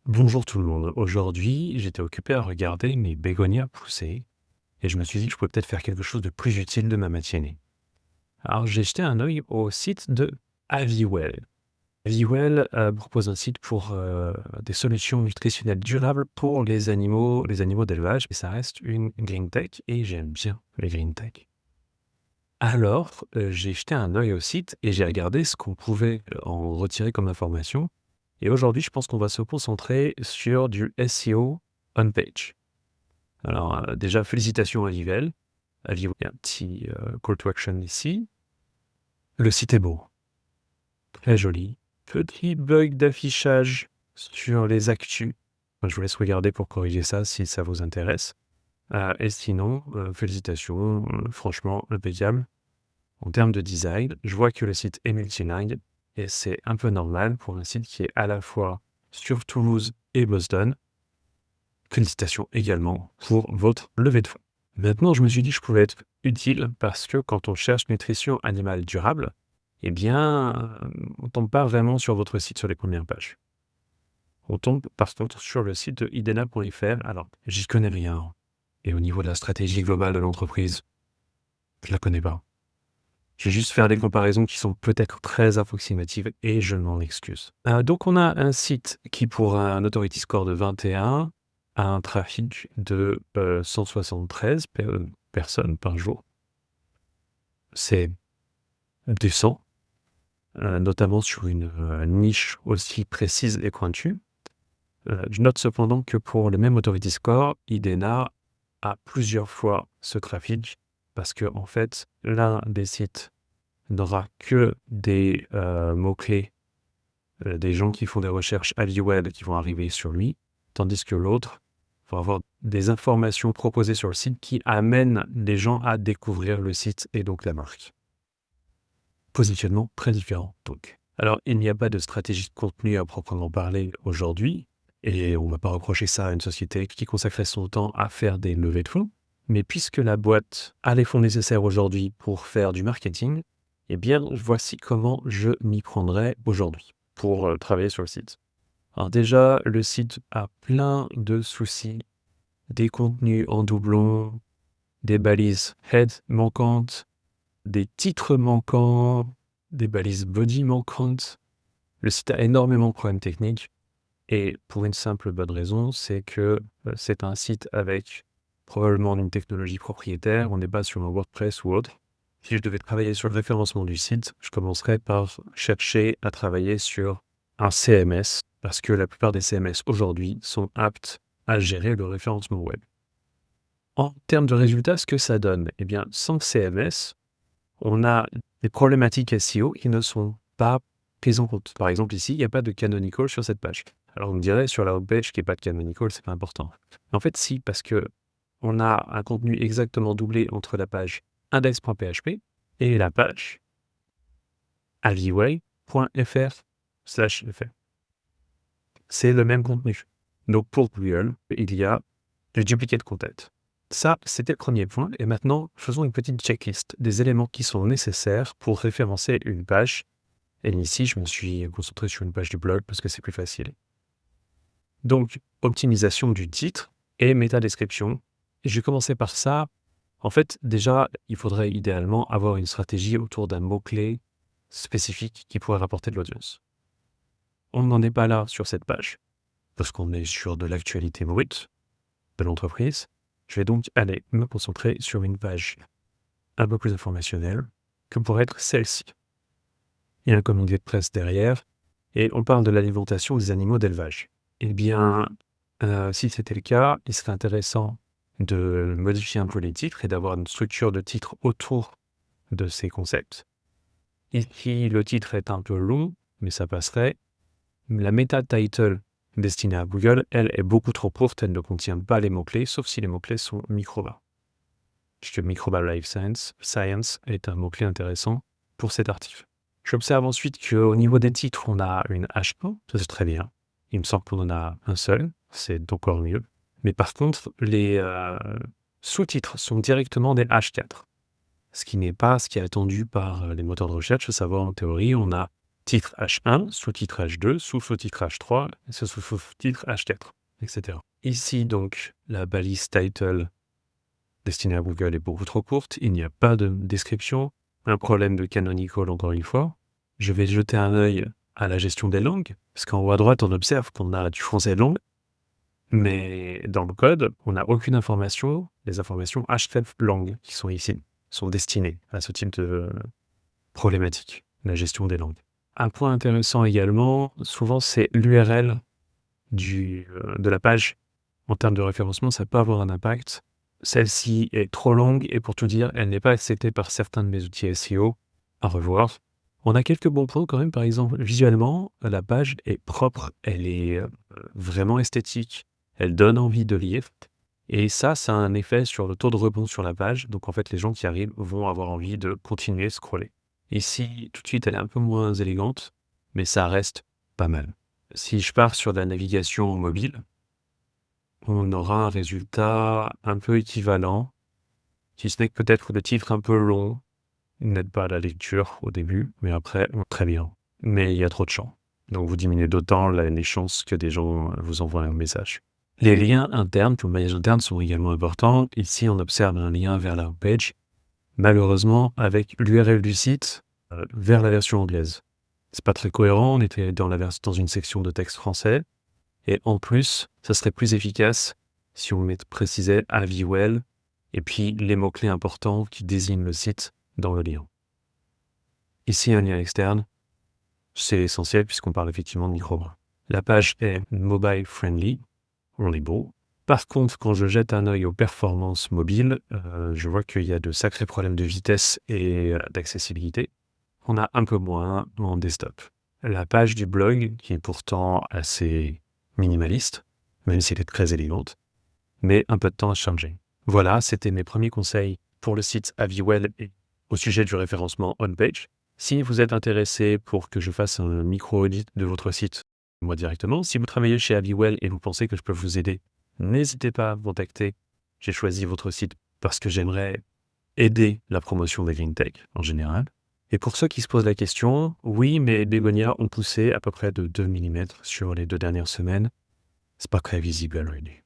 Bonjour tout le monde. Aujourd'hui, j'étais occupé à regarder mes bégonias pousser et je me suis dit que je pouvais peut-être faire quelque chose de plus utile de ma matinée. Alors, j'ai jeté un œil au site de Aviwell. Aviwell propose un site pour des solutions nutritionnelles durables pour les animaux d'élevage, et ça reste une green tech et j'aime bien les green tech. Alors, j'ai jeté un œil au site et j'ai regardé ce qu'on pouvait en retirer comme information. Et aujourd'hui, je pense qu'on va se concentrer sur du SEO on-page. Alors, déjà, félicitations à Livel. Il y a un petit call to action ici. Le site est beau, très joli. Petit bug d'affichage sur les actus. Enfin, je vous laisse regarder pour corriger ça si ça vous intéresse. Et sinon, félicitations, franchement, impeccable. En termes de design, je vois que le site est multilingue et c'est un peu normal pour un site qui est à la fois sur Toulouse et Boston. Félicitations également pour votre levée de fonds. Maintenant, je me suis dit que je pouvais être utile parce que quand on cherche nutrition animale durable, eh bien, on tombe pas vraiment sur votre site sur les premières pages. On tombe par contre sur le site de idena.fr. Alors, j'y connais rien. Et au niveau de la stratégie globale de l'entreprise, je la connais pas. Je vais juste faire des comparaisons qui sont peut-être très approximatives et je m'en excuse. Donc on a un site qui pour un authority score de 21 a un trafic de 173 personnes par jour. C'est décent, notamment sur une niche aussi précise et pointue. Je note cependant que pour le même authority score, Idena a plusieurs fois ce trafic parce que en fait, l'un des sites n'aura que des mots-clés, des gens qui font des recherches AliWeb qui vont arriver sur lui, tandis que l'autre va avoir des informations proposées sur le site qui amènent les gens à découvrir le site et donc la marque. Positionnement très différent donc. Alors, il n'y a pas de stratégie de contenu à proprement parler aujourd'hui, et on ne va pas reprocher ça à une société qui consacrait son temps à faire des levées de fonds. Mais puisque la boîte a les fonds nécessaires aujourd'hui pour faire du marketing, eh bien, voici comment je m'y prendrai aujourd'hui pour travailler sur le site. Alors déjà, le site a plein de soucis, des contenus en doublon, des balises head manquantes, des titres manquants, des balises body manquantes. Le site a énormément de problèmes techniques et pour une simple bonne raison, c'est que c'est un site avec probablement une technologie propriétaire. On n'est pas sur un WordPress ou autre. Si je devais travailler sur le référencement du site, je commencerais par chercher à travailler sur un CMS parce que la plupart des CMS aujourd'hui sont aptes à gérer le référencement web. En termes de résultats, ce que ça donne, eh bien, sans CMS, on a des problématiques SEO qui ne sont pas prises en compte. Par exemple, ici, il n'y a pas de canonical sur cette page. Alors, on me dirait, sur la homepage, qu'il n'y ait pas de canonical, c'est pas important. En fait, si, parce que on a un contenu exactement doublé entre la page index.php et la page aviway.fr/fr. C'est le même contenu. Donc, pour Google, il y a le duplicate content. Ça, c'était le premier point. Et maintenant, faisons une petite checklist des éléments qui sont nécessaires pour référencer une page. Et ici, je me suis concentré sur une page du blog parce que c'est plus facile. Donc, optimisation du titre et métadescription. Et je vais commencer par ça. En fait, déjà, il faudrait idéalement avoir une stratégie autour d'un mot-clé spécifique qui pourrait rapporter de l'audience. On n'en est pas là sur cette page parce qu'on est sur de l'actualité brute de l'entreprise. Je vais donc aller me concentrer sur une page un peu plus informationnelle que pourrait être celle-ci. Il y a un communiqué de presse derrière et on parle de l'alimentation des animaux d'élevage. Eh bien, si c'était le cas, il serait intéressant de modifier un peu les titres et d'avoir une structure de titre autour de ces concepts. Ici, le titre est un peu long, mais ça passerait. La meta title destinée à Google, elle, est beaucoup trop courte, elle ne contient pas les mots-clés, sauf si les mots-clés sont Microba. Puisque Microba Life Science est un mot-clé intéressant pour cet article. J'observe ensuite qu'au niveau des titres, on a une H1, ça c'est très bien. Il me semble qu'on en a un seul, c'est encore mieux. Mais par contre, les sous-titres sont directement des H4. Ce qui n'est pas ce qui est attendu par les moteurs de recherche, à savoir en théorie, on a titre H1, sous-titre H2, sous-titre H3, sous-titre H4, etc. Ici, donc, la balise title destinée à Google est beaucoup trop courte. Il n'y a pas de description. Un problème de canonical, encore une fois. Je vais jeter un œil à la gestion des langues, parce qu'en haut à droite, on observe qu'on a du français langue, mais dans le code, on n'a aucune information. Les informations href langue qui sont ici sont destinées à ce type de problématique, la gestion des langues. Un point intéressant également, souvent, c'est l'URL de la page. En termes de référencement, ça peut avoir un impact. Celle-ci est trop longue et pour tout dire, elle n'est pas acceptée par certains de mes outils SEO. À revoir. On a quelques bons points quand même. Par exemple, visuellement, la page est propre, elle est vraiment esthétique, elle donne envie de lire. Et ça a un effet sur le taux de rebond sur la page. Donc en fait, les gens qui arrivent vont avoir envie de continuer à scroller. Ici, tout de suite, elle est un peu moins élégante, mais ça reste pas mal. Si je pars sur la navigation mobile, on aura un résultat un peu équivalent, si ce n'est que peut-être le titre un peu long n'aide pas à la lecture au début, mais après, très bien. Mais il y a trop de champs. Donc vous diminuez d'autant les chances que des gens vous envoient un message. Les liens internes, le maillage interne, sont également importants. Ici, on observe un lien vers la homepage, malheureusement avec l'URL du site vers la version anglaise. C'est pas très cohérent, on était dans une section de texte français, et en plus, ça serait plus efficace si on précisait Aviwell et puis les mots-clés importants qui désignent le site dans le lien. Ici, un lien externe, c'est essentiel puisqu'on parle effectivement de micro-bras. La page est mobile friendly, on est beau. Par contre, quand je jette un œil aux performances mobiles, je vois qu'il y a de sacrés problèmes de vitesse et d'accessibilité. On a un peu moins en desktop. La page du blog, qui est pourtant assez minimaliste, même si elle est très élégante, met un peu de temps à changer. Voilà, c'était mes premiers conseils pour le site Aviwell et au sujet du référencement on-page. Si vous êtes intéressé pour que je fasse un micro-audit de votre site, moi directement, si vous travaillez chez Aviwell et vous pensez que je peux vous aider, n'hésitez pas à me contacter. J'ai choisi votre site parce que j'aimerais aider la promotion des green tech en général. Et pour ceux qui se posent la question, oui, mes bégonias ont poussé à peu près de 2 mm sur les 2 dernières semaines. C'est pas très visible à l'œil nu.